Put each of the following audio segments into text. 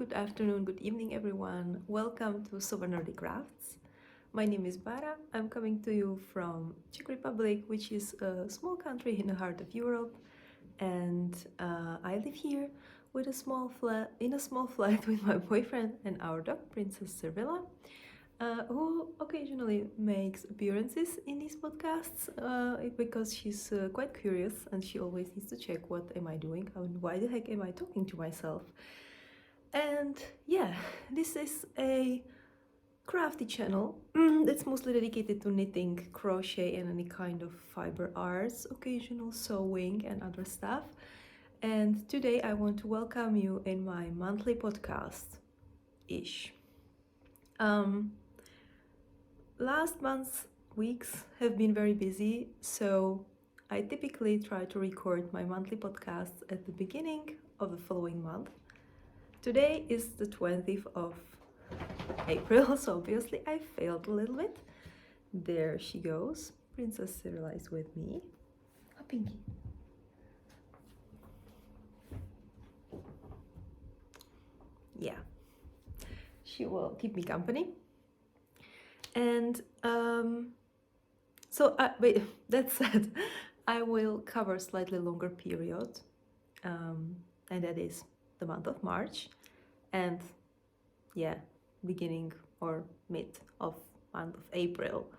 good afternoon, good evening, everyone. Welcome to Soho Nordic Crafts. My name is Bara. I'm coming to you from Czech Republic, which is a small country in the heart of Europe, and I live here with a small flat with my boyfriend and our dog, Princess Servilla, who occasionally makes appearances in these podcasts because she's quite curious and she always needs to check what am I doing and why the heck am I talking to myself. And yeah, this is a crafty channel that's mostly dedicated to knitting, crochet, and any kind of fiber arts, occasional sewing, and other stuff. And today I want to welcome you in my monthly podcast-ish. Last month's weeks have been very busy, so I typically try to record my monthly podcasts at the beginning of the following month. Today is the 20th of April, so obviously I failed a little bit. There she goes. Princess Cyrilla is with me. Oh, Pinky. Yeah, she will keep me company. And that said, I will cover a slightly longer period, and that is the month of March, and yeah, beginning or mid of month of April.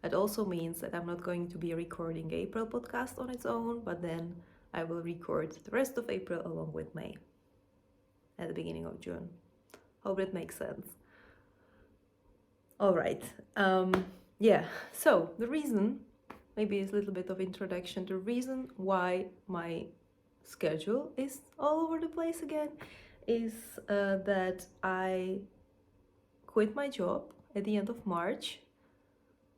That also means that I'm not going to be recording April podcast on its own, but then I will record the rest of April along with May at the beginning of June. Hope that makes sense. All right. Yeah, so the reason, maybe it's a little bit of introduction, the reason why my schedule is all over the place again is that I quit my job at the end of March.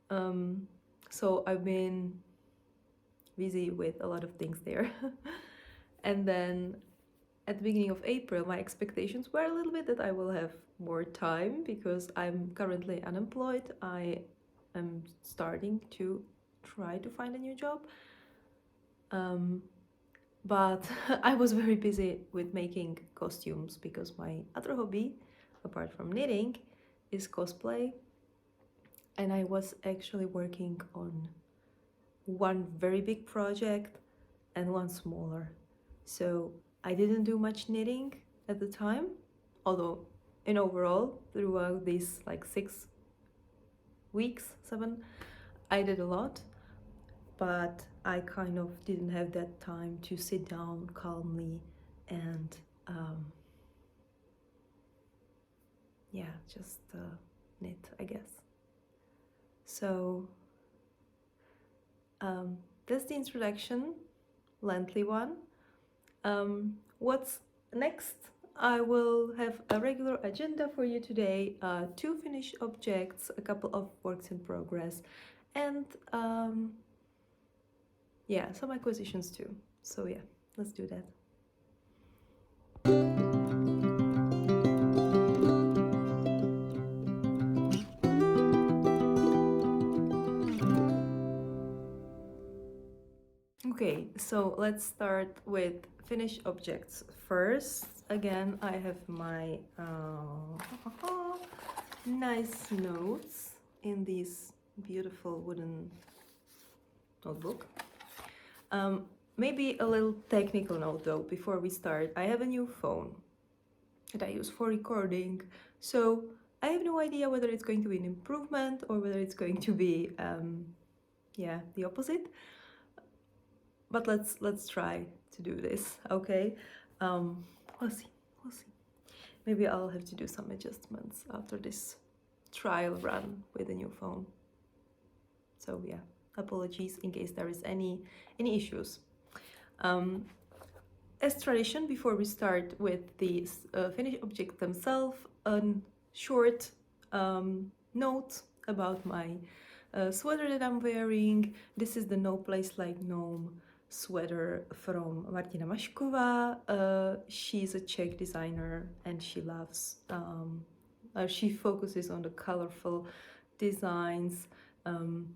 So I've been busy with a lot of things there. And then at the beginning of April, my expectations were a little bit that I will have more time because I'm currently unemployed. I am starting to try to find a new job. But I was very busy with making costumes because my other hobby, apart from knitting, is cosplay. And I was actually working on one very big project and one smaller. So I didn't do much knitting at the time, although in overall, throughout these like 6 weeks, 7, I did a lot, but I kind of didn't have that time to sit down calmly and just knit, I guess. So that's the introduction, lengthy one. What's next? I will have a regular agenda for you today, 2 finished objects, a couple of works in progress, and some acquisitions too. So yeah, let's do that. Okay, so let's start with finished objects first. Again, I have my nice notes in this beautiful wooden notebook. Maybe a little technical note though before we start. I have a new phone that I use for recording, so I have no idea whether it's going to be an improvement or whether it's going to be the opposite. But let's try to do this, okay? We'll see. Maybe I'll have to do some adjustments after this trial run with the new phone. So yeah, apologies in case there is any issues. As tradition, before we start with the finished objects themselves, a short note about my sweater that I'm wearing. This is the No Place Like Gnome sweater from Martina Machova. She's a Czech designer and she loves, she focuses on the colorful designs.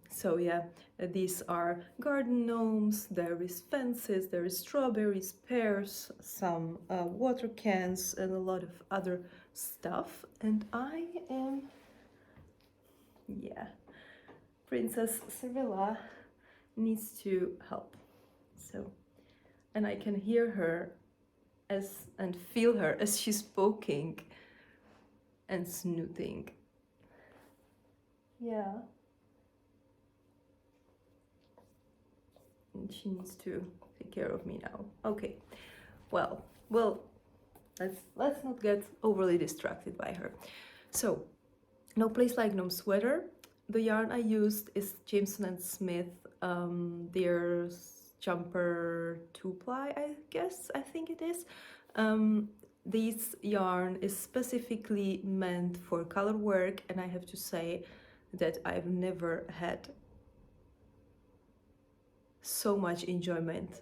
So yeah, these are garden gnomes, there is fences, there is strawberries, pears, some water cans, and a lot of other stuff, and I am, yeah, Princess Sevilla needs to help. So, and I can hear her and feel her as she's poking and snooting. Yeah. And she needs to take care of me now. Okay. Well, let's not get overly distracted by her. So, No Place Like Gnome Sweater. The yarn I used is Jameson and Smith, their jumper 2-ply, I think it is. This yarn is specifically meant for color work, and I have to say that I've never had so much enjoyment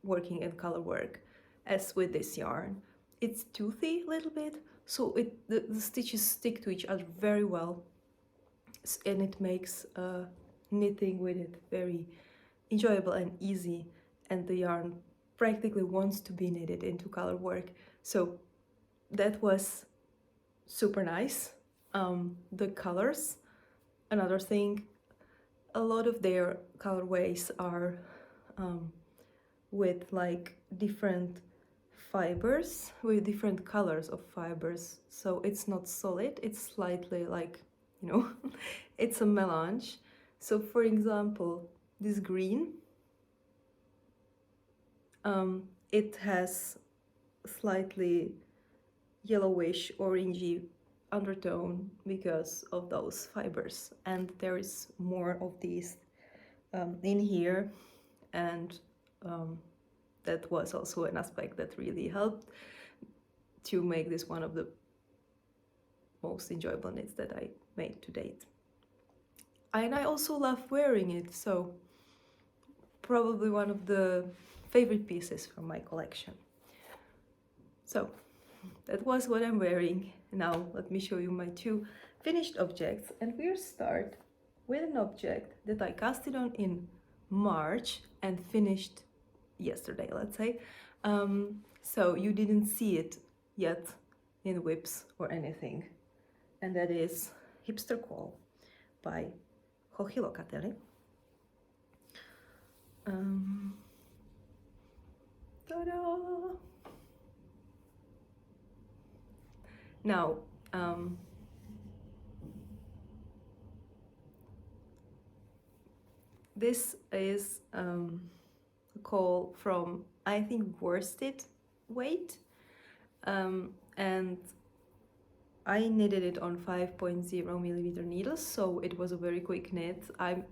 working in color work as with this yarn. It's toothy a little bit, so the stitches stick to each other very well, and it makes knitting with it very enjoyable and easy, and the yarn practically wants to be knitted into color work, so that was super nice. The colors, another thing, a lot of their colorways are with like different fibers, with different colors of fibers, so it's not solid, it's slightly like, you know, it's a melange. So for example, this green, it has slightly yellowish orangey undertone because of those fibers, and there is more of these in here, and that was also an aspect that really helped to make this one of the most enjoyable knits that I made to date. And I also love wearing it, so probably one of the favorite pieces from my collection. So that was what I'm wearing. Now let me show you my two finished objects, and we'll start with an object that I casted on in March and finished yesterday, let's say. So you didn't see it yet in whips or anything, and that is Hipster Call by Joji Locatelli. Ta-da! Now, this is a call from, I think, worsted weight, and I knitted it on 5.0 millimeter needles, so it was a very quick knit. I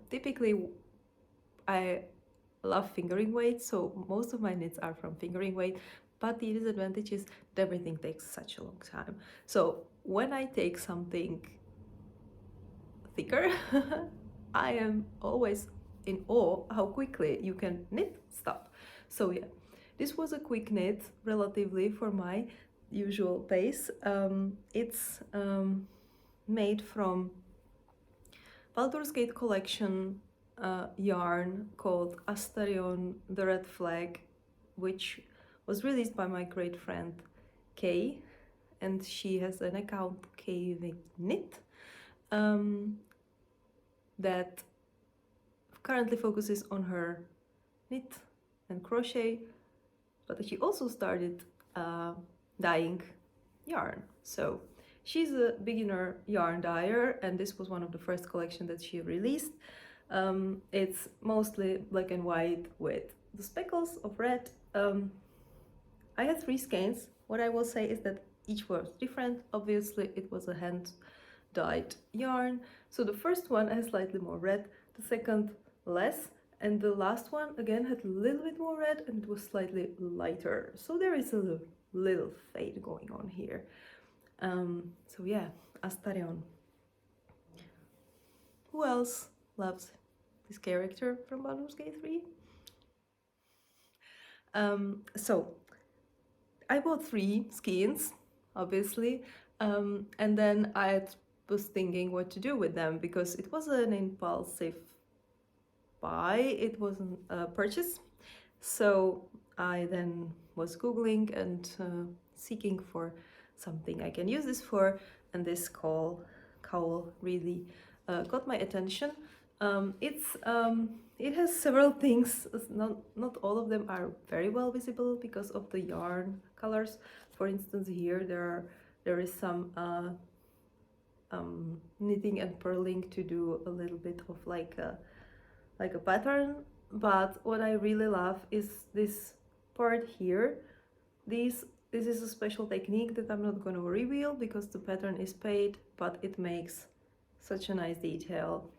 love fingering weight, so most of my knits are from fingering weight, but the disadvantage is that everything takes such a long time. So when I take something thicker, I am always in awe how quickly you can knit stuff. So yeah, this was a quick knit relatively for my usual pace. It's made from Baldurs Gate collection yarn called Astarion, the Red Flag, which was released by my great friend Kay, and she has an account, Kaywiknit, that currently focuses on her knit and crochet, but she also started dyeing yarn. So she's a beginner yarn dyer, and this was one of the first collections that she released. It's mostly black and white with the speckles of red. I had 3 skeins. What I will say is that each was different. Obviously, it was a hand-dyed yarn. So the first one has slightly more red, the second less, and the last one again had a little bit more red and it was slightly lighter. So there is a little fade going on here. So yeah, Astarion. Who else loves this character from Baldur's Gate 3? So I bought 3 skeins, obviously, and then I was thinking what to do with them because it was an impulsive buy, it wasn't a purchase. So I then was googling and seeking for something I can use this for, and this cowl really got my attention. It has several things. Not all of them are very well visible because of the yarn colors. For instance, here there is some knitting and purling to do a little bit of like a pattern. But what I really love is this part here. This is a special technique that I'm not going to reveal because the pattern is paid, but it makes such a nice detail.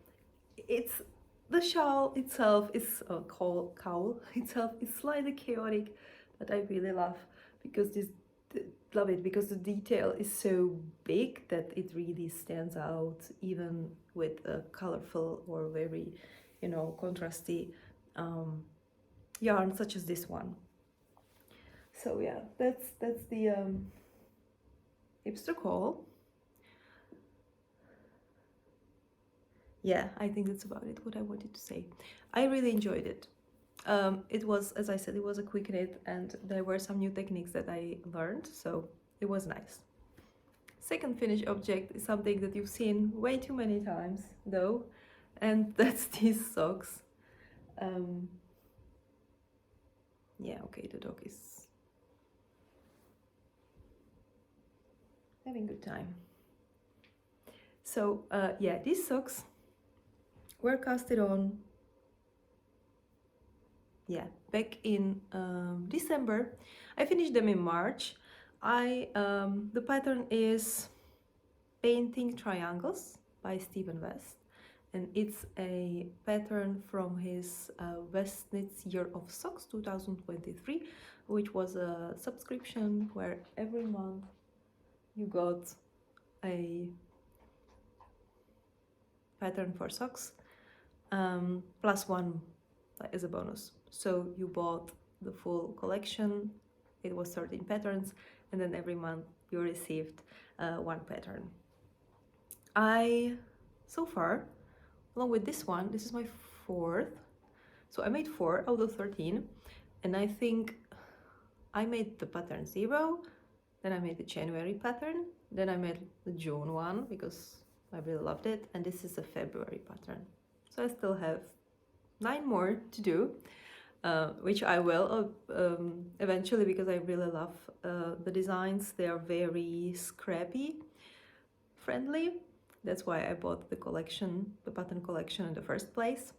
It's the shawl itself is cowl itself is slightly chaotic, but I really love because love it because the detail is so big that it really stands out even with a colorful or very, you know, contrasty yarn such as this one. So yeah, that's the hipster cowl. Yeah, I think that's about it, what I wanted to say. I really enjoyed it. It was, as I said, it was a quick knit and there were some new techniques that I learned, so it was nice. Second finished object is something that you've seen way too many times, though, and that's these socks. Yeah, okay, the dog is having a good time. So, yeah, these socks were casted on, yeah, back in December. I finished them in March. The pattern is Painting Triangles by Stephen West, and it's a pattern from his Westnitz Year of Socks 2023, which was a subscription where every month you got a pattern for socks plus one as a bonus. So you bought the full collection, it was 13 patterns, and then every month you received one pattern. So far, along with this one, this is my fourth, so I made 4 out of 13, and I think I made the pattern 0, then I made the January pattern, then I made the June one because I really loved it, and this is a February pattern. So I still have 9 more to do, which I will eventually, because I really love the designs. They are very scrappy friendly. That's why I bought the collection, the pattern collection in the first place.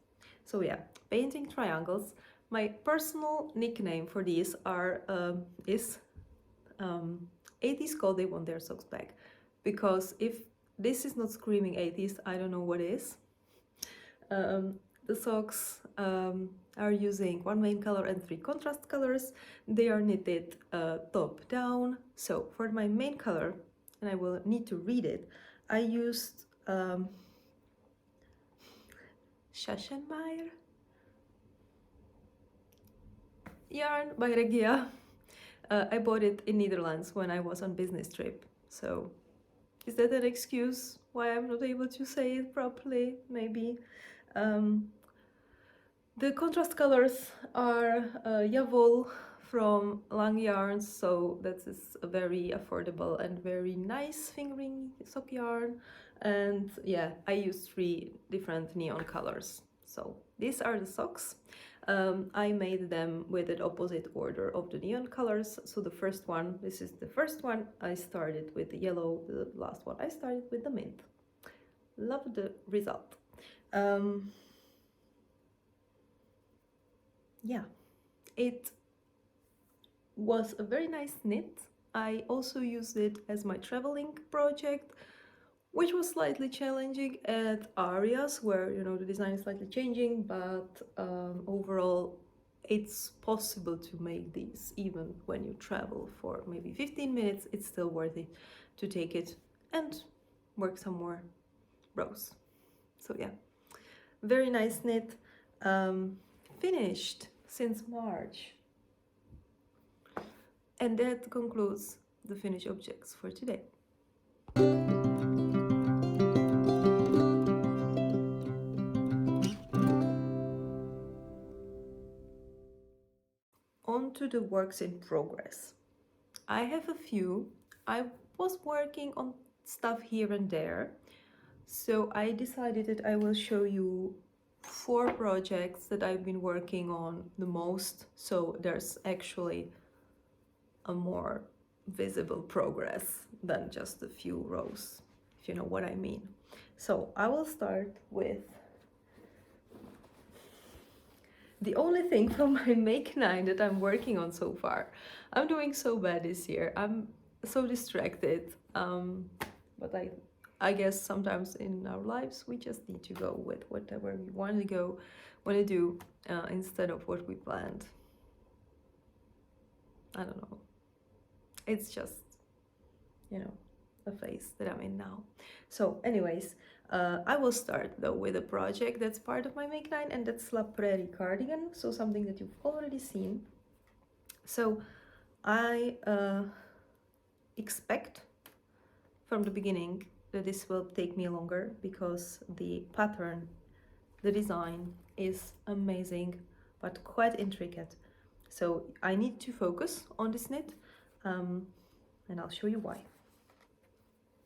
So yeah, Painting Triangles. My personal nickname for these is 80s call, they want their socks back, because if this is not screaming 80s, I don't know what is. The socks are using 1 main color and 3 contrast colors. They are knitted top down. So for my main color, and I will need to read it, I used Schachenmayr yarn by Regia. I bought it in Netherlands when I was on business trip. So is that an excuse why I'm not able to say it properly? Maybe. The contrast colors are Jawoll from Lang Yarns, so that is a very affordable and very nice fingering sock yarn. And yeah, I used 3 different neon colors. So these are the socks. I made them with an opposite order of the neon colors. So the first one, this is the first one, I started with the yellow. The last one, I started with the mint. Love the result. Yeah, it was a very nice knit. I also used it as my traveling project, which was slightly challenging at areas where, you know, the design is slightly changing, but overall it's possible to make these even when you travel for maybe 15 minutes. It's still worth it to take it and work some more rows. So yeah, very nice knit. Finished since March. And that concludes the finished objects for today. On to the works in progress. I have a few. I was working on stuff here and there. So I decided that I will show you 4 projects that I've been working on the most, so there's actually a more visible progress than just a few rows, if you know what I mean. So I will start with the only thing from my Make 9 that I'm working on so far. I'm doing so bad this year. I'm so distracted. But I guess sometimes in our lives we just need to go with whatever we want to do instead of what we planned. I don't know. It's just, you know, a phase that I'm in now. So anyways, I will start though with a project that's part of my Make 9, and that's La Prairie cardigan, so something that you've already seen. So I expect from the beginning that this will take me longer because the pattern, the design is amazing but quite intricate. So I need to focus on this knit, and I'll show you why.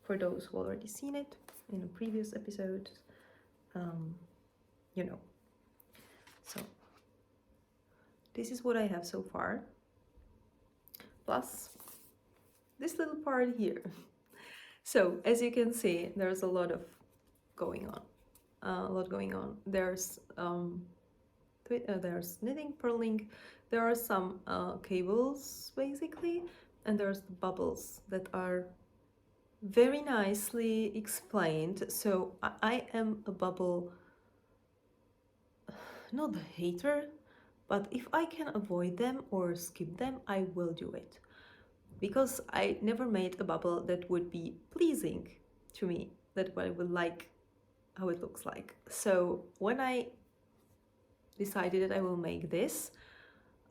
For those who already seen it in a previous episode, you know. So this is what I have so far, plus this little part here. So as you can see, there's a lot going on. There's knitting, purling, there are some cables basically, and there's the bubbles that are very nicely explained. So I am a bubble, not a hater, but if I can avoid them or skip them, I will do it. Because I never made a bubble that would be pleasing to me, that I would like how it looks like. So when I decided that I will make this,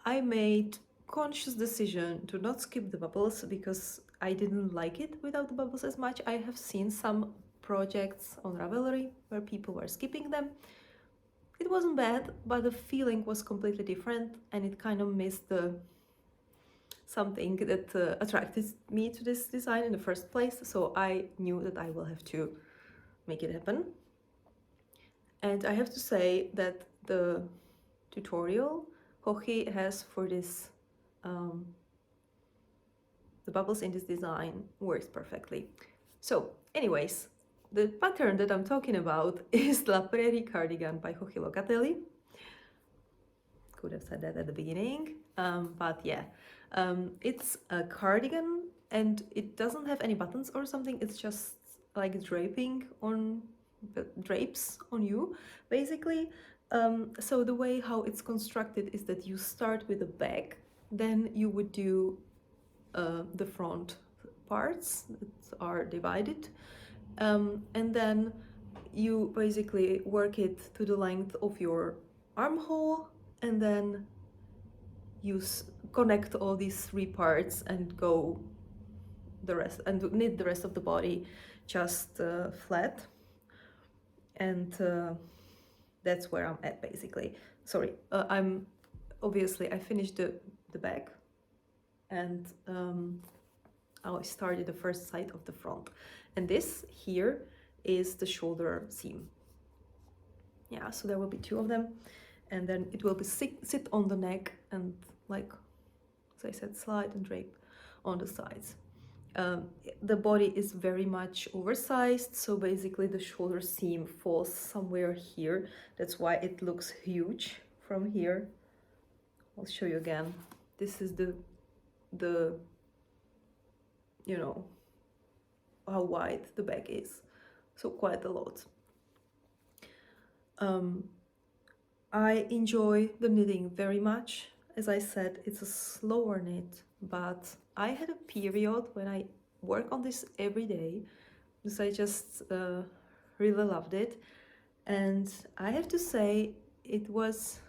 I made conscious decision to not skip the bubbles because I didn't like it without the bubbles as much. I have seen some projects on Ravelry where people were skipping them. It wasn't bad, but the feeling was completely different, and it kind of missed the something that attracted me to this design in the first place. So I knew that I will have to make it happen. And I have to say that the tutorial Joji has for this, the bubbles in this design works perfectly. So anyways, the pattern that I'm talking about is La Prairie cardigan by Joji Locatelli. Could have said that at the beginning, but yeah. It's a cardigan and it doesn't have any buttons or something. It's just like drapes on you basically. So the way how it's constructed is that you start with a bag, then you would do the front parts that are divided, and then you basically work it to the length of your armhole, and then you connect all these 3 parts and go the rest, and knit the rest of the body just flat. And that's where I'm at basically. Sorry, I finished the back, and I started the first side of the front, and this here is the shoulder seam. Yeah, so there will be 2 of them, and then it will be sit on the neck and, like as I said, slide and drape on the sides. The body is very much oversized, so basically the shoulder seam falls somewhere here. That's why it looks huge from here. I'll show you again. This is the you know how wide the back is, so quite a lot. I enjoy the knitting very much. As I said, it's a slower knit, but I had a period when I work on this every day because I just really loved it. And I have to say, it was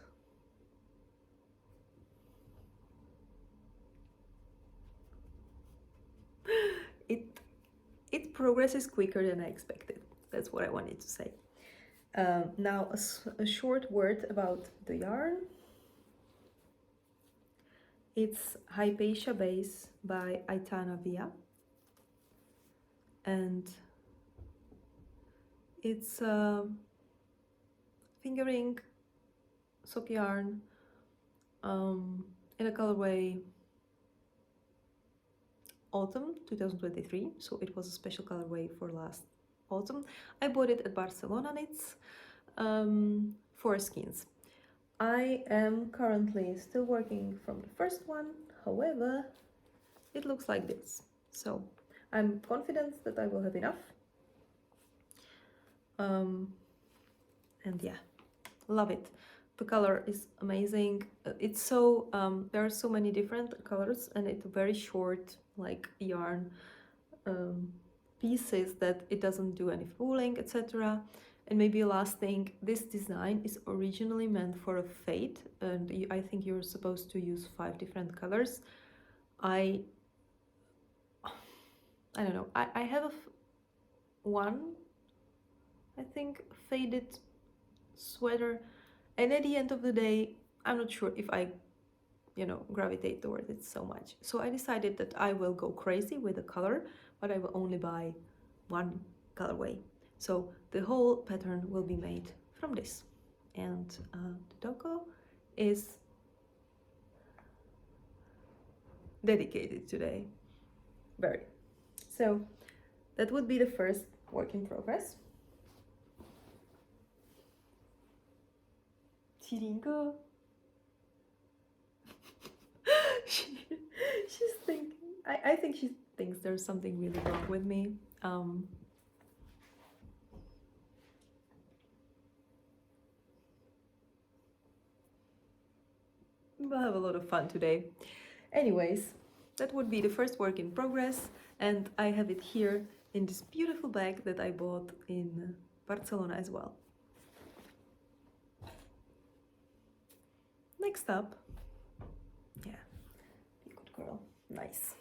it progresses quicker than I expected. That's what I wanted to say. Now a short word about the yarn. It's Hypatia base by Aitana Via. and it's fingering sock yarn in a colorway autumn 2023, so it was a special colorway for last autumn. I bought it at Barcelona Knits for skins. I am currently still working from the first one, however, it looks like this. So I'm confident that I will have enough. And yeah, love it. The color is amazing. It's so there are so many different colors, and it's very short, like yarn pieces, that it doesn't do any fooling, etc. And maybe last thing, this design is originally meant for a fade, and I think you're supposed to use 5 different colors. I don't know. I have one, I think, faded sweater, and at the end of the day, I'm not sure if I, gravitate towards it so much. So I decided that I will go crazy with the color, but I will only buy one colorway. So the whole pattern will be made from this. And the doggo is dedicated today. Very. So that would be the first work in progress. Tiringo. She's thinking, I think she thinks there's something really wrong with me. We'll have a lot of fun today. Anyways, that would be the first work in progress, and I have it here in this beautiful bag that I bought in Barcelona as well. Next up, yeah, be a good girl, nice.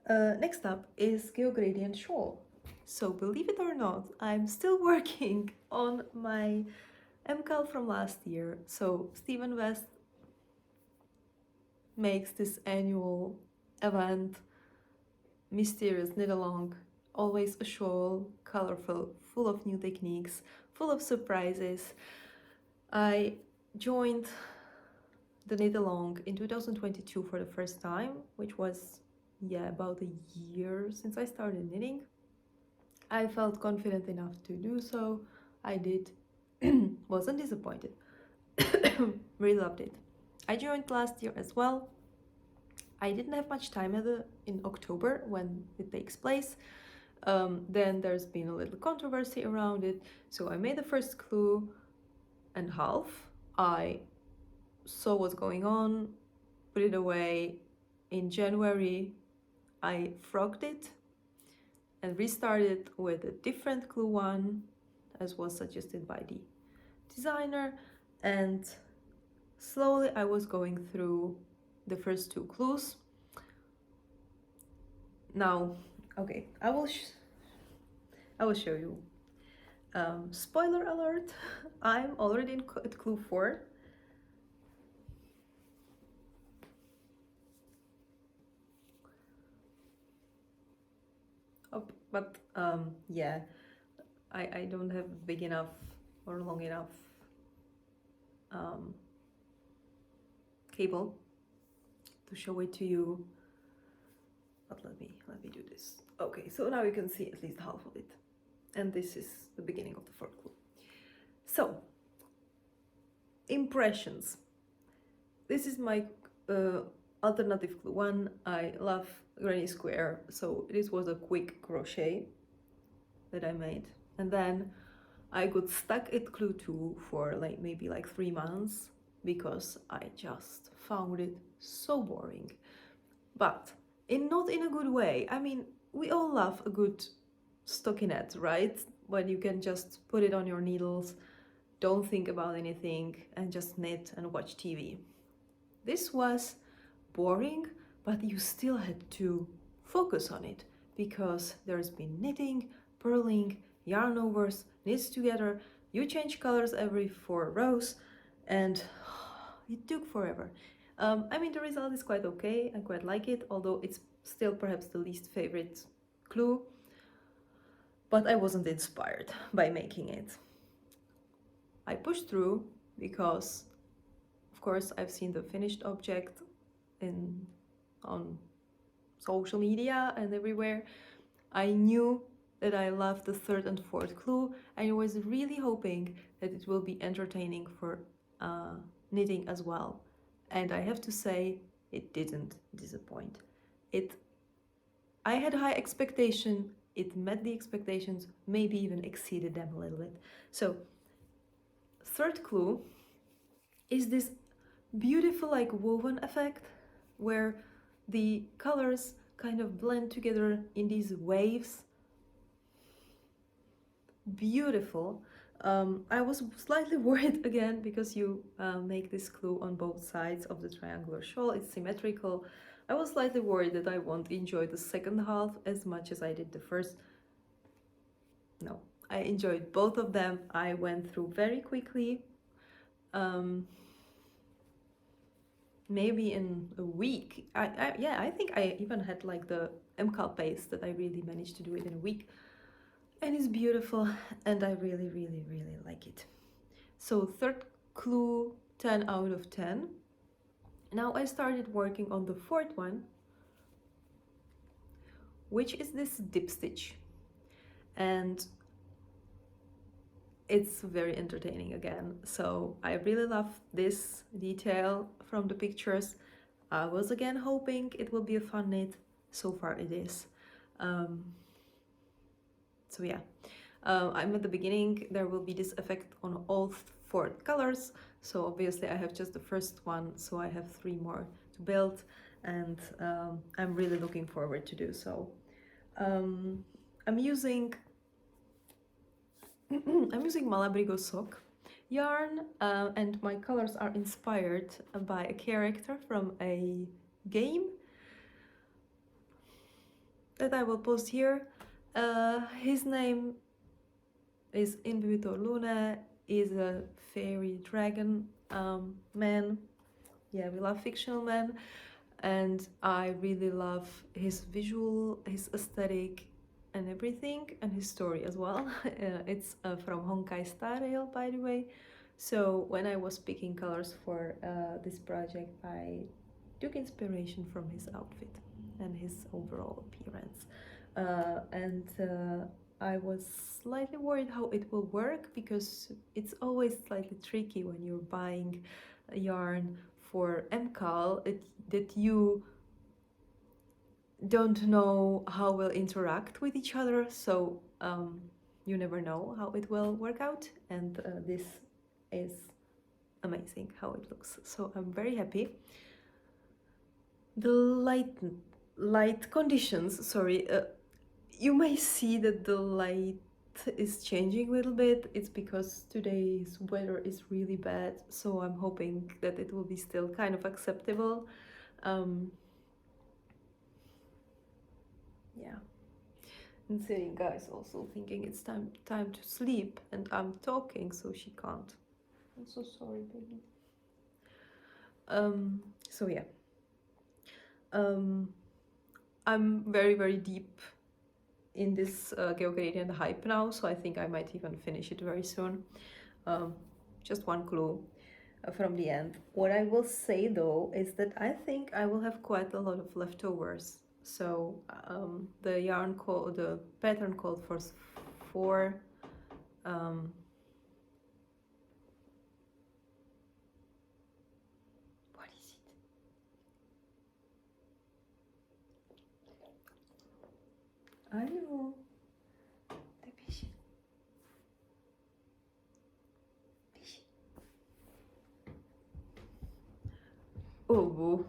Next up is Gradient Shawl. So believe it or not, I'm still working on my MCAL from last year. So Stephen West makes this annual event, mysterious knit along, always a shawl, colorful, full of new techniques, full of surprises. I joined the knit along in 2022 for the first time, which was about a year since I started knitting. I felt confident enough to do so. I did. Wasn't disappointed. Really loved it. I joined last year as well. I didn't have much time in October when it takes place. Then there's been a little controversy around it. So I made the first clue and half. I saw what's going on, put it away. In January, I frogged it and restarted with a different clue one, as was suggested by the designer, and slowly I was going through the first 2 clues. Now, okay, I will show you. Spoiler alert, I'm already at clue 4. Oh, but yeah, I don't have big enough or long enough cable to show it to you, but let me do this. Okay, so now you can see at least half of it, and this is the beginning of the 4th clue. So, impressions. This is my alternative clue 1. I love granny square, so this was a quick crochet that I made, and then I got stuck at clue 2 for maybe 3 months because I just found it so boring, but not in a good way. I mean, we all love a good stockinette, right? When you can just put it on your needles, don't think about anything, and just knit and watch TV. This was boring, but you still had to focus on it because there's been knitting, purling, yarn overs, knits together, you change colors every 4 rows, and it took forever. I mean, the result is quite okay, I quite like it, although it's still perhaps the least favorite clue, but I wasn't inspired by making it. I pushed through because, of course, I've seen the finished object on social media and everywhere. I knew that I loved the third and fourth clue, and I was really hoping that it will be entertaining for knitting as well. And I have to say, it didn't disappoint. I had high expectation, it met the expectations, maybe even exceeded them a little bit. So, third clue is this beautiful like woven effect where the colors kind of blend together in these waves. Beautiful. I was slightly worried again because you make this clue on both sides of the triangular shawl. It's symmetrical. I was slightly worried that I won't enjoy the second half as much as I did the first. No, I enjoyed both of them. I went through very quickly. Maybe in a week. I think I even had like the MCAL pace that I really managed to do it in a week. And it's beautiful, and I really, really, really like it. So third clue, 10 out of 10. Now I started working on the fourth one, which is this dip stitch. And it's very entertaining again. So I really love this detail from the pictures. I was again hoping it will be a fun knit. So far it is. So yeah, I'm at the beginning. There will be this effect on all four colors. So obviously I have just the first one, so I have 3 more to build, and I'm really looking forward to do so. I'm using Malabrigo sock yarn, and my colors are inspired by a character from a game that I will post here. His name is Vlnene, is a fairy dragon man. Yeah, we love fictional men, and I really love his visual, his aesthetic, and everything, and his story as well. It's from Honkai Star Rail, by the way. So when I was picking colors for this project, I took inspiration from his outfit and his overall appearance. I was slightly worried how it will work, because it's always slightly tricky when you're buying a yarn for MCAL that you don't know how we'll interact with each other, so you never know how it will work out, and this is amazing how it looks, so I'm very happy. The light conditions, sorry, you may see that the light is changing a little bit. It's because today's weather is really bad, so I'm hoping that it will be still kind of acceptable. Yeah, and Seringa is also thinking it's time to sleep, and I'm talking so she can't. I'm so sorry, baby. So yeah, I'm very, very deep in this Geogradient hype now, so I think I might even finish it very soon. Just one clue from the end. What I will say though is that I think I will have quite a lot of leftovers. So the pattern called for 4 what is it? I know. Oh, boo.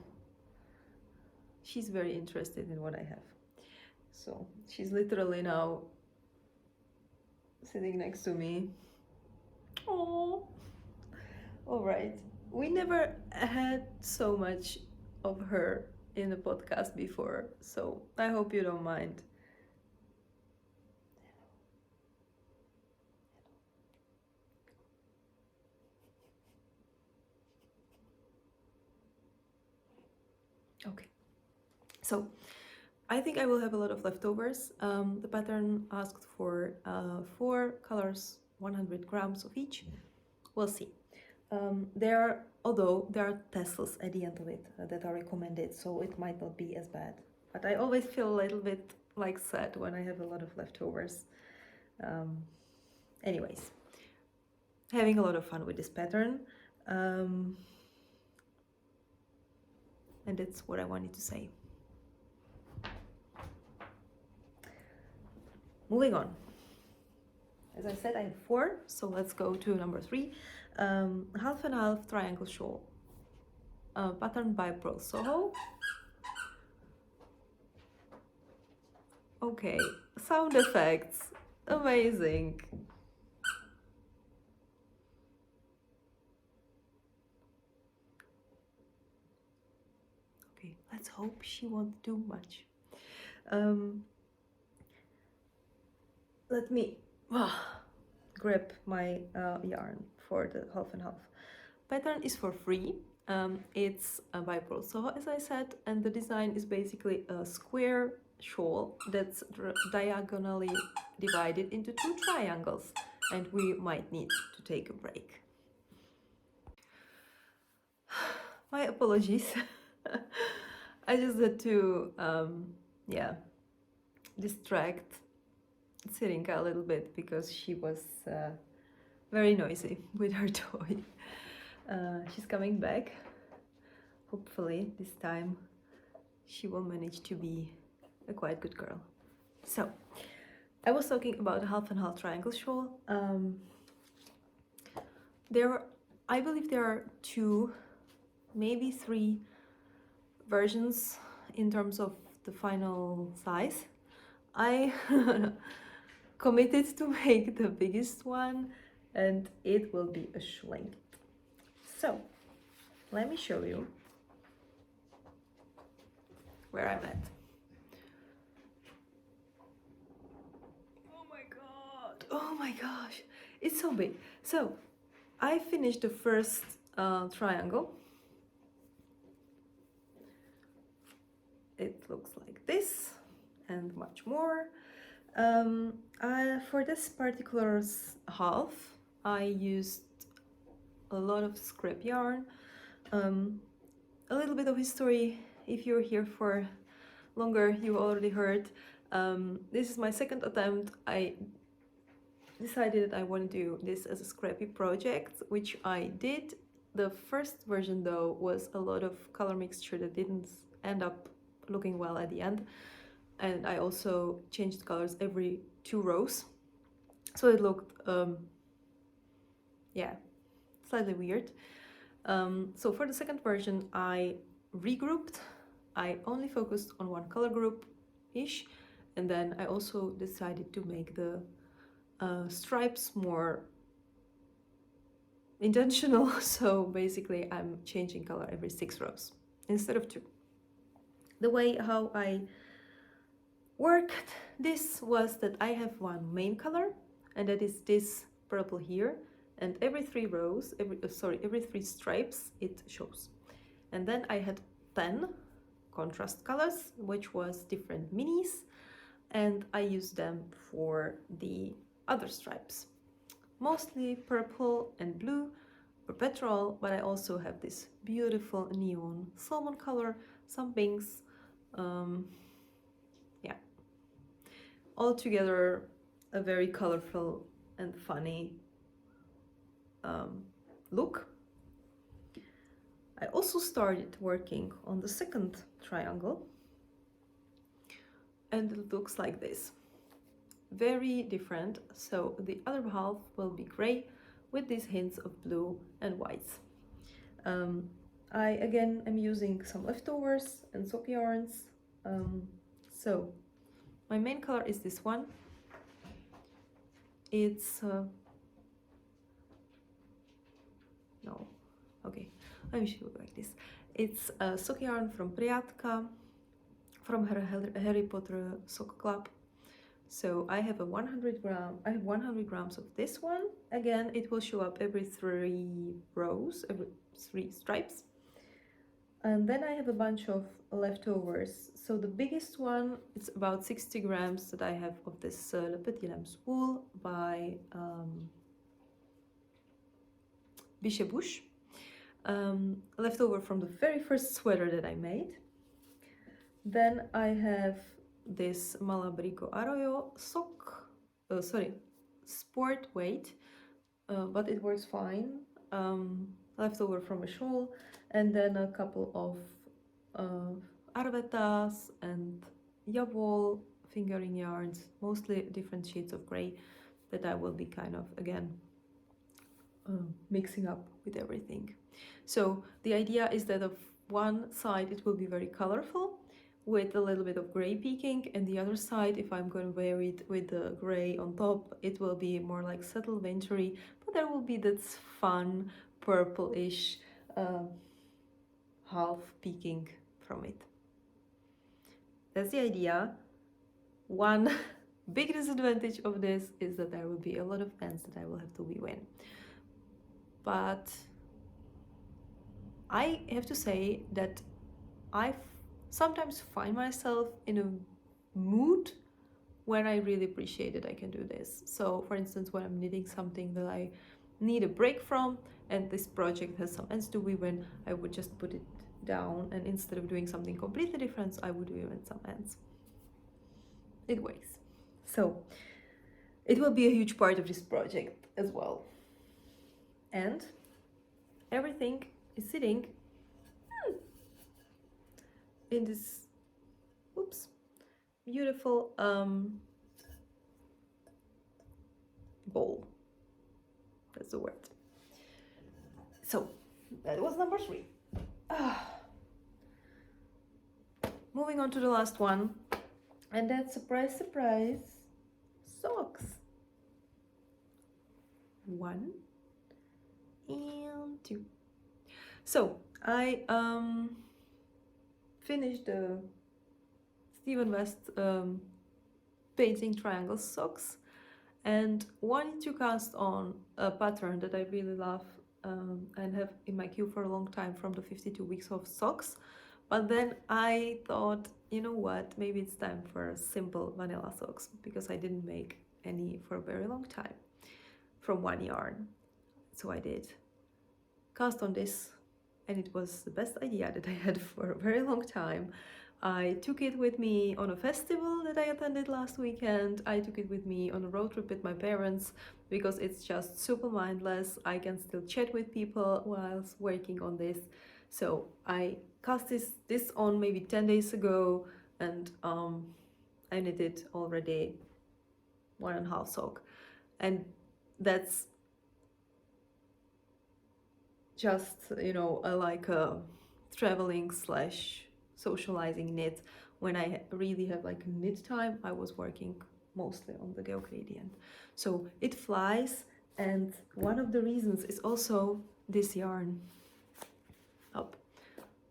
She's very interested in what I have. So she's literally now sitting next to me. Oh, all right. We never had so much of her in the podcast before, so I hope you don't mind. Okay, so I think I will have a lot of leftovers. The pattern asked for 4 colors, 100 grams of each. We'll see. Although there are tassels at the end of it that are recommended, so it might not be as bad. But I always feel a little bit like sad when I have a lot of leftovers. Anyways, having a lot of fun with this pattern. And that's what I wanted to say. Moving on. As I said, I have 4, so let's go to number 3. Half and half triangle shawl. Pattern by Purl Soho. Okay, sound effects. Amazing. Okay, let's hope she won't do much. Let me grab my yarn for the half and half. Pattern is for free. It's by Purl Soho, as I said, and the design is basically a square shawl that's diagonally divided into 2 triangles, and we might need to take a break. My apologies. I just had to distract Sirinka a little bit because she was very noisy with her toy. She's coming back. Hopefully this time she will manage to be a quite good girl. So I was talking about a half and half triangle shawl. I believe there are 2, maybe 3 versions in terms of the final size. I committed to make the biggest one, and it will be a Schachenmayr. So let me show you where I'm at. Oh my god! Oh my gosh! It's so big. So I finished the first triangle. It looks like this and much more. For this particular half, I used a lot of scrap yarn. A little bit of history, if you're here for longer, you already heard. This is my second attempt. I decided that I want to do this as a scrappy project, which I did. The first version, though, was a lot of color mixture that didn't end up looking well at the end. And I also changed colors every 2 rows, so it looked slightly weird. So for the second version, I regrouped. I only focused on one color group ish, and then I also decided to make the stripes more intentional. So basically I'm changing color every 6 rows instead of 2. The way how I worked this was that I have one main color, and that is this purple here, and every 3 rows, every 3 stripes it shows. And then I had 10 contrast colors, which was different minis, and I used them for the other stripes. Mostly purple and blue for petrol, but I also have this beautiful neon salmon color, some pinks, all together a very colorful and funny look. I also started working on the second triangle, and it looks like this. Very different. So the other half will be gray with these hints of blue and whites. I again am using some leftovers and sock yarns. So my main color is this one. It's let me show you like this. It's a sock yarn from Priatka, from her Harry Potter sock club. So I have 100 grams of this one. Again, it will show up every 3 rows, every 3 stripes. And then I have a bunch of leftovers. So the biggest one, it's about 60 grams that I have of this Le Petit Lamb's wool by Bichebouche. Leftover from the very first sweater that I made. Then I have this Malabrigo Arroyo sock, sport weight, but it works fine. Leftover from a shawl, and then a couple of Arvetas and Jawoll fingering yarns, mostly different shades of grey that I will be kind of again mixing up with everything. So the idea is that of one side it will be very colorful with a little bit of grey peeking, and the other side, if I'm going to wear it with the grey on top, it will be more like subtle wintry, but there will be that fun purplish half peeking from it. That's the idea. One big disadvantage of this is that there will be a lot of ends that I will have to weave in. But I have to say that I sometimes find myself in a mood when I really appreciate that I can do this. So for instance, when I'm knitting something that I need a break from and this project has some ends to weave in, I would just put it down, and instead of doing something completely different, I would weave in some ends. It works. So it will be a huge part of this project as well. And everything is sitting in this beautiful bowl. That's the word. So that was number 3. Moving on to the last one, and that's, surprise, surprise, socks. 1 and 2. So I finished the Stephen West painting triangle socks, and wanted to cast on a pattern that I really love and have in my queue for a long time, from the 52 weeks of socks. But then I thought, you know what, maybe it's time for simple vanilla socks, because I didn't make any for a very long time from one yarn. So I did cast on this, and it was the best idea that I had for a very long time. I took it with me on a festival that I attended last weekend. I took it with me on a road trip with my parents, because it's just super mindless. I can still chat with people whilst working on this. So I cast this on maybe 10 days ago, and I knitted already 1.5 sock. And that's just, you know, like a traveling / socializing knit. When I really have like knit time, I was working mostly on the Geo Gradient. So it flies, and one of the reasons is also this yarn. Up,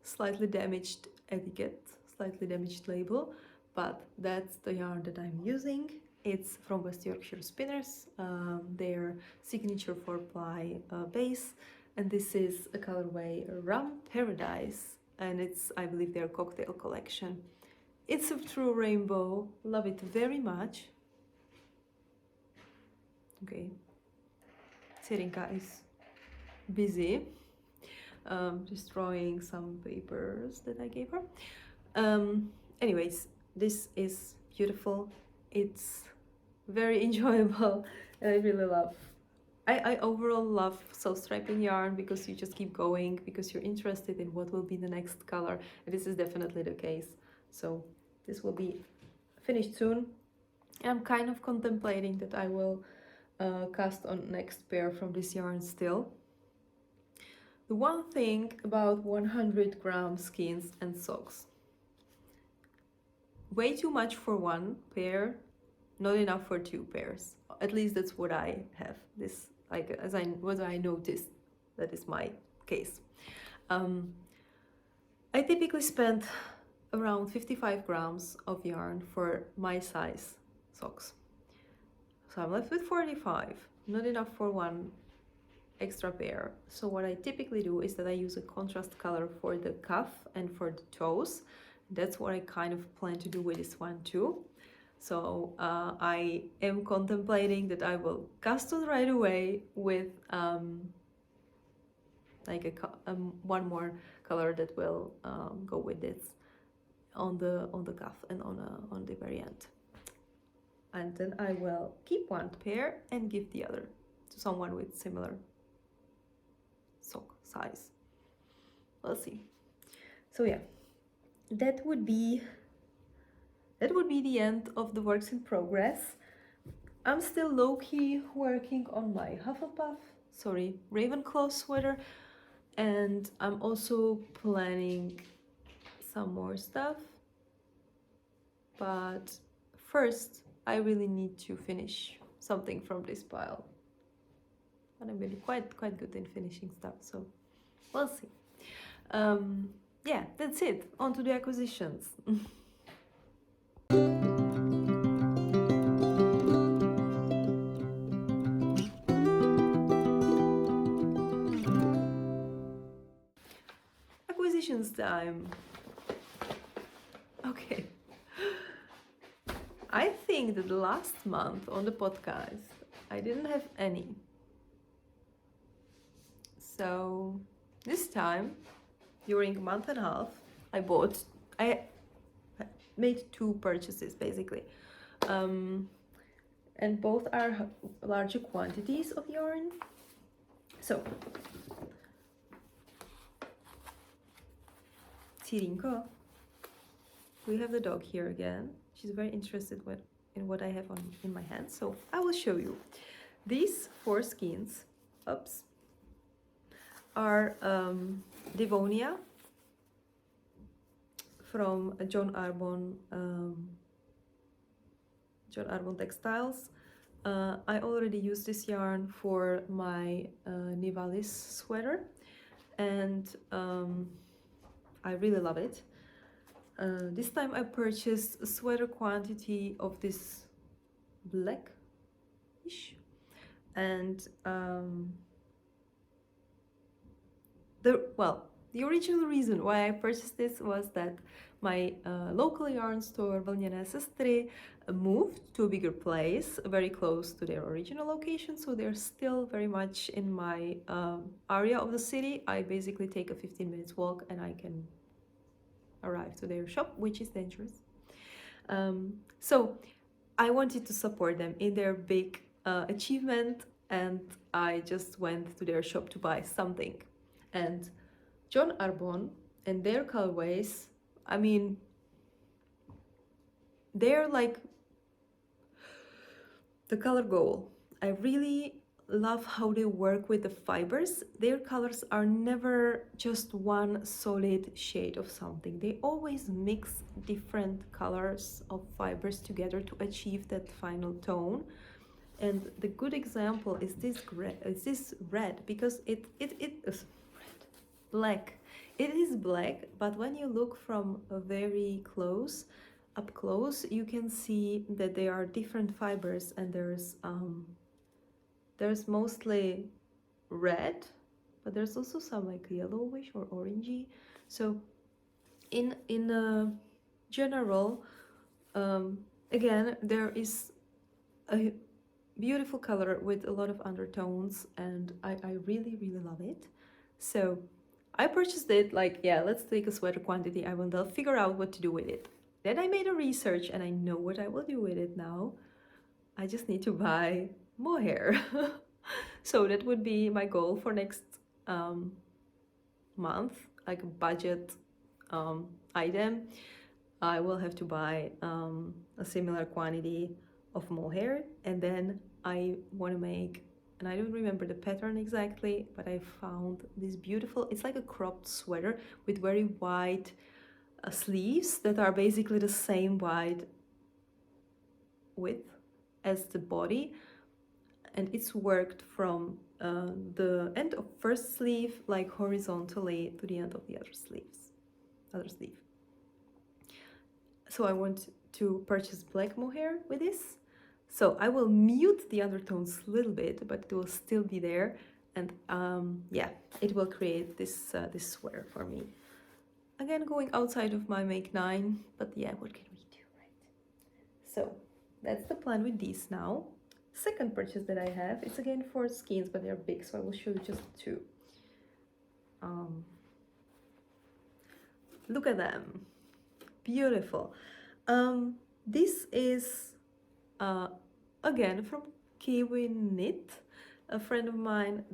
slightly damaged etiquette, slightly damaged label, but that's the yarn that I'm using. It's from West Yorkshire Spinners, their signature 4-ply base, and this is a colorway Rum Paradise, and it's, I believe, their cocktail collection. It's a true rainbow, love it very much. Okay, Serinka is busy, just drawing some papers that I gave her. Anyways, this is beautiful, it's very enjoyable, and I really love. I overall love self-striping yarn, because you just keep going, because you're interested in what will be the next color, and this is definitely the case. So this will be finished soon. I'm kind of contemplating that I will cast on next pair from this yarn still. The one thing about 100-gram skeins and socks: way too much for one pair, not enough for 2 pairs. At least that's what I have. This, like, what I noticed, that is my case. I typically spend around 55 grams of yarn for my size socks. So I'm left with 45, not enough for one extra pair. So what I typically do is that I use a contrast color for the cuff and for the toes. That's what I kind of plan to do with this one too. So I am contemplating that I will cast on right away with like one more color that will go with this on the cuff and on the very end. And then I will keep one pair and give the other to someone with similar sock size. We'll see. So yeah, that would be the end of the works in progress. I'm still low-key working on my Ravenclaw sweater, and I'm also planning some more stuff. But first, I really need to finish something from this pile. And I'm really quite good in finishing stuff, so we'll see. Yeah, that's it. On to the acquisitions. Acquisitions time. Okay. I think that last month on the podcast, I didn't have any. So this time, during a month and a half, I made 2 purchases basically. And both are larger quantities of yarn. So, Tirinko, we have the dog here again. She's very interested in what I have in my hands, so I will show you. These 4 skeins, are Devonia from John Arbon Textiles. I already used this yarn for my Nivalis sweater, and I really love it. This time I purchased a sweater quantity of this blackish, and the original reason why I purchased this was that my local yarn store, Vlnene Sestry, moved to a bigger place, very close to their original location, so they're still very much in my area of the city. I basically take a 15 minutes walk and I can arrive to their shop, which is dangerous. So I wanted to support them in their big achievement, and I just went to their shop to buy something. And John Arbon and their colorways, I mean, they're like the color goal. I really love how they work with the fibers. Their colors are never just one solid shade of something. They always mix different colors of fibers together to achieve that final tone. And the good example is this red, because it is black. It is black, but when you look from up close, you can see that there are different fibers, and there's mostly red, but there's also some like yellowish or orangey. So in general, again, there is a beautiful color with a lot of undertones, and I really love it. So I purchased it like, yeah, let's take a sweater quantity. I will then figure out what to do with it. Then I made a research and I know what I will do with it now. I just need to buy mohair. So that would be my goal for next month, like a budget item. I will have to buy a similar quantity of mohair, and then I want to make, and I don't remember the pattern exactly, but I found this beautiful, it's like a cropped sweater with very wide sleeves that are basically the same wide width as the body, and it's worked from the end of first sleeve like horizontally to the end of the other sleeve. So I want to purchase black mohair with this. So I will mute the undertones a little bit, but it will still be there. And yeah, it will create this this sweater for me. Again, going outside of my make 9, but yeah, what can we do, right? So that's the plan with these now. Second purchase that I have, it's again for skeins, but they're big, so I will show you just 2. Look at them, beautiful. This is again from Kaywinknit, a friend of mine,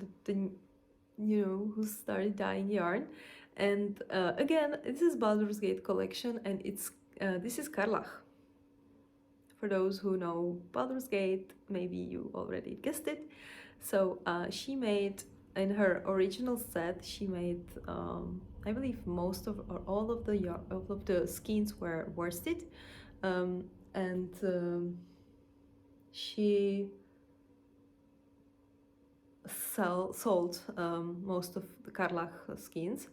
who started dyeing yarn. And again, this is Baldurs Gate collection, and it's this is Karlach. For those who know Baldurs Gate, maybe you already guessed it. So she made, in her original set, she made, I believe, most of or all of the skeins were worsted, and she sold most of the Karlach skins.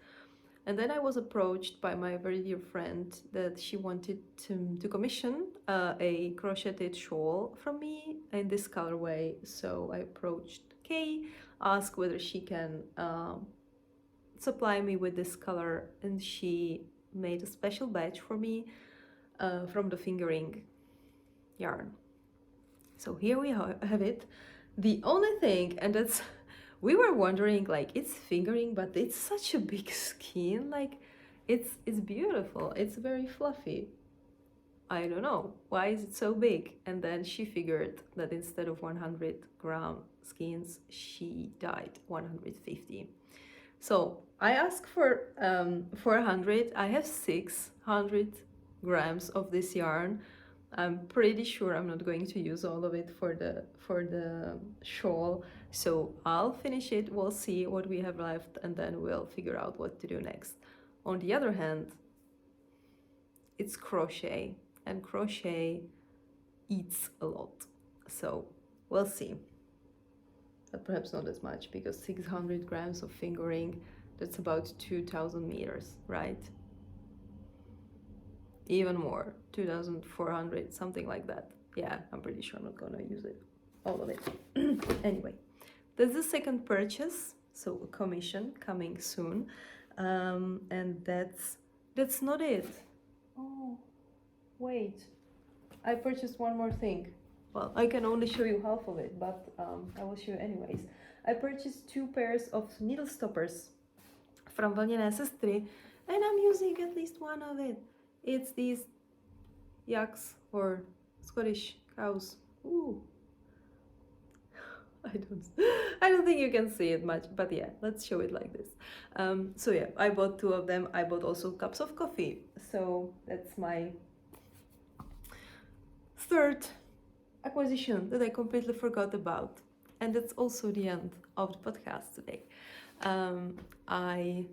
And then I was approached by my very dear friend that she wanted to commission a crocheted shawl from me in this colorway. So I approached Kay, asked whether she can supply me with this color, and she made a special batch for me from the fingering yarn. So here we have it. The only thing, and that's, we were wondering, like, it's fingering, but it's such a big skein, like, it's beautiful, it's very fluffy. I don't know, why is it so big? And then she figured that instead of 100-gram skeins, she dyed 150. So I asked for 400. I have 600 grams of this yarn. I'm pretty sure I'm not going to use all of it for the shawl, so I'll finish it, we'll see what we have left, and then we'll figure out what to do next. On the other hand, it's crochet, and crochet eats a lot, so we'll see. But perhaps not as much, because 600 grams of fingering, that's about 2,000 meters, right? Even more, 2,400, something like that. Yeah, I'm pretty sure I'm not gonna use it, all of it. Anyway, that's the second purchase, so a commission coming soon, and that's not it. Oh, wait, I purchased one more thing. Well, I can only show you half of it, but I will show you anyways. I purchased 2 pairs of needle stoppers from Vlnene Sestry, and I'm using at least one of it. It's these yaks, or Scottish cows. Ooh. I don't think you can see it much, but yeah, let's show it like this. So yeah, I bought 2 of them. I bought also cups of coffee. So that's my third acquisition that I completely forgot about. And that's also the end of the podcast today. I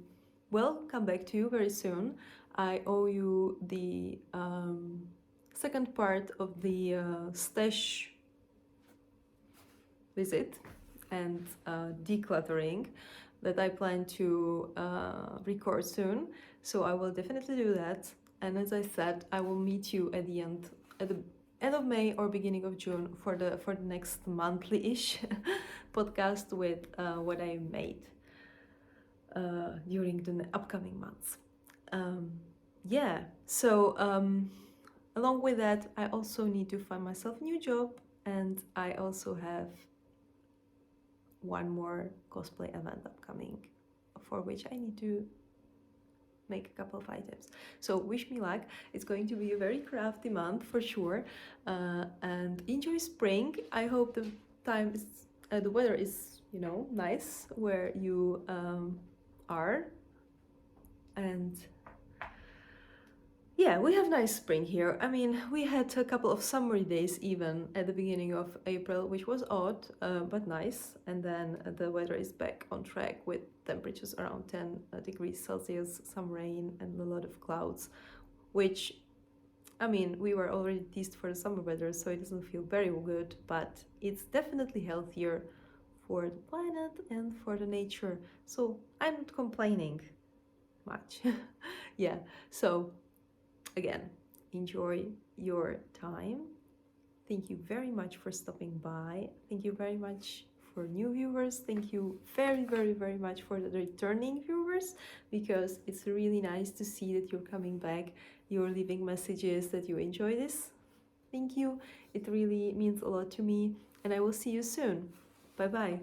will come back to you very soon. I owe you the second part of the stash visit and decluttering that I plan to record soon. So I will definitely do that. And as I said, I will meet you at the end of May or beginning of June for the next monthly-ish podcast with what I made during the upcoming months. Yeah, so along with that, I also need to find myself a new job, and I also have one more cosplay event upcoming for which I need to make a couple of items. So wish me luck. It's going to be a very crafty month for sure, and enjoy spring. I hope the weather is, nice where you are, and yeah, we have nice spring here. I mean, we had a couple of summery days even at the beginning of April, which was odd, but nice. And then the weather is back on track with temperatures around 10 degrees Celsius, some rain and a lot of clouds, which, I mean, we were already teased for the summer weather, so it doesn't feel very good, but it's definitely healthier for the planet and for the nature. So I'm not complaining much. Yeah, so again, enjoy your time. Thank you very much for stopping by. Thank you very much for new viewers. Thank you very, very, very much for the returning viewers, because it's really nice to see that you're coming back, you're leaving messages that you enjoy this. Thank you. It really means a lot to me, and I will see you soon. Bye bye.